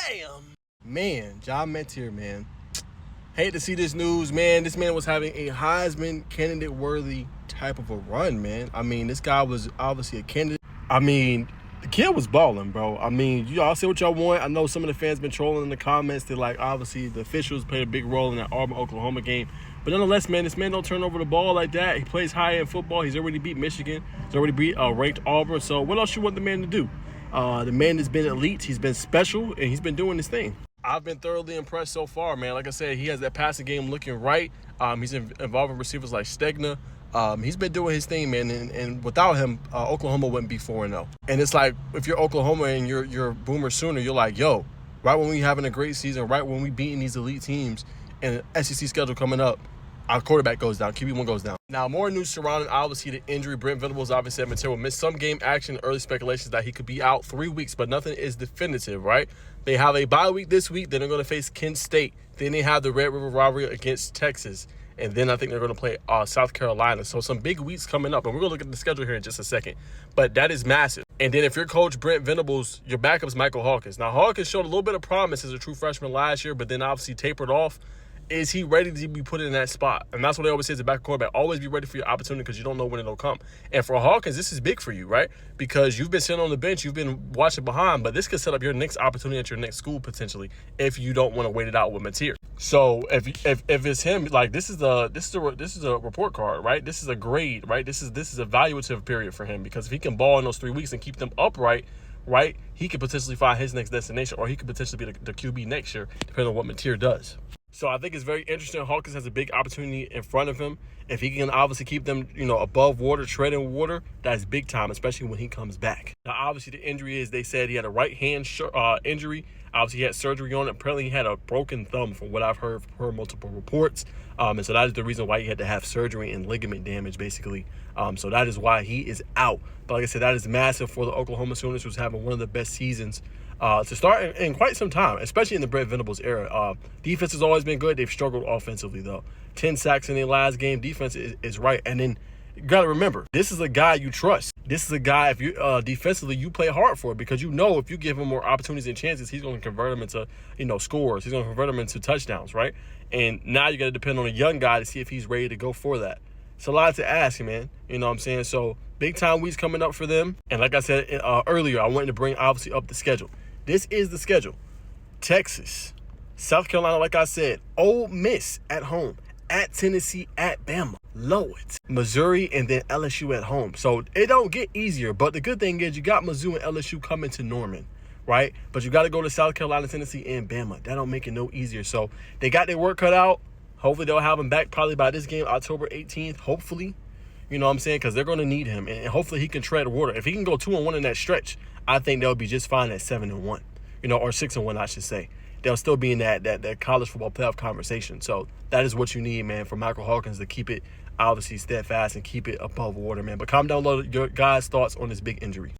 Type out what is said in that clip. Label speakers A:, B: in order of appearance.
A: Damn. Man, John Mentier, man. Hate to see this news, man. This man was having a Heisman candidate-worthy type of a run, man. I mean, this guy was obviously a candidate. I mean, the kid was balling, bro. I mean, y'all say what y'all want. I know some of the fans been trolling in the comments that, like, obviously the officials played a big role in that Auburn-Oklahoma game. But nonetheless, man, this man don't turn over the ball like that. He plays high-end football. He's already beat Michigan. He's already beat ranked Auburn. So what else you want the man to do? The man has been elite. He's been special, and he's been doing his thing. I've been thoroughly impressed so far, man. Like I said, he has that passing game looking right. He's involving receivers like Stegner. He's been doing his thing, man. And without him, Oklahoma wouldn't be 4-0. And it's like, if you're Oklahoma and you're Boomer Sooner, you're like, yo, right when we having a great season, right when we beating these elite teams, and SEC schedule coming up, our quarterback goes down. QB1 goes down. Now, more news surrounding, obviously, the injury. Brent Venables obviously said Mentier will miss some game action. Early speculations that he could be out 3 weeks, but nothing is definitive, right? They have a bye week this week. Then they're going to face Kent State. Then they have the Red River rivalry against Texas. And then I think they're going to play South Carolina. So some big weeks coming up. And we're going to look at the schedule here in just a second. But that is massive. And then if you're coach Brent Venables, your backup's Michael Hawkins. Now, Hawkins showed a little bit of promise as a true freshman last year, but then obviously tapered off. Is he ready to be put in that spot? And that's what they always say as a backup quarterback. Always be ready for your opportunity because you don't know when it'll come. And for Hawkins, this is big for you, right? Because you've been sitting on the bench, you've been watching behind, but this could set up your next opportunity at your next school potentially if you don't want to wait it out with Mentier. So if it's him, like this is a report card, right? This is a grade, right? This is a evaluative period for him because if he can ball in those 3 weeks and keep them upright, right, he could potentially find his next destination, or he could potentially be the QB next year, depending on what Mentier does. So I think it's very interesting. Hawkins has a big opportunity in front of him. If he can obviously keep them, above water, treading water, that's big time, especially when he comes back. Now, obviously, the injury is, they said he had a right hand injury. Obviously, he had surgery on it. Apparently, he had a broken thumb from what I've heard from multiple reports. And so that is the reason why he had to have surgery and ligament damage, basically. So that is why he is out. But like I said, that is massive for the Oklahoma Sooners, who's having one of the best seasons to start in quite some time, especially in the Brent Venables era. Defense has always been good. They've struggled offensively, though. 10 sacks in their last game. Defense is right. And then you got to remember, this is a guy you trust. This is a guy, if you defensively, you play hard for it because you know if you give him more opportunities and chances, he's going to convert them into, scores. He's going to convert them into touchdowns, right? And now you got to depend on a young guy to see if he's ready to go for that. It's a lot to ask, man. You know what I'm saying? So big time weeks coming up for them. And like I said earlier, I wanted to bring obviously up the schedule. This is the schedule. Texas, South Carolina, like I said, Ole Miss at home, at Tennessee, at Bama, Lowett, Missouri, and then LSU at home. So it don't get easier, but the good thing is you got Mizzou and LSU coming to Norman, right? But you got to go to South Carolina, Tennessee, and Bama. That don't make it no easier. So they got their work cut out. Hopefully they'll have him back probably by this game, October 18th, hopefully. You know what I'm saying? Because they're going to need him. And hopefully he can tread water. If he can go 2-1 in that stretch, I think they'll be just fine at 7-1, or 6-1, I should say. They'll still be in that college football playoff conversation. So that is what you need, man, for Michael Hawkins to keep it obviously steadfast and keep it above water, man. But comment down below your guys' thoughts on this big injury.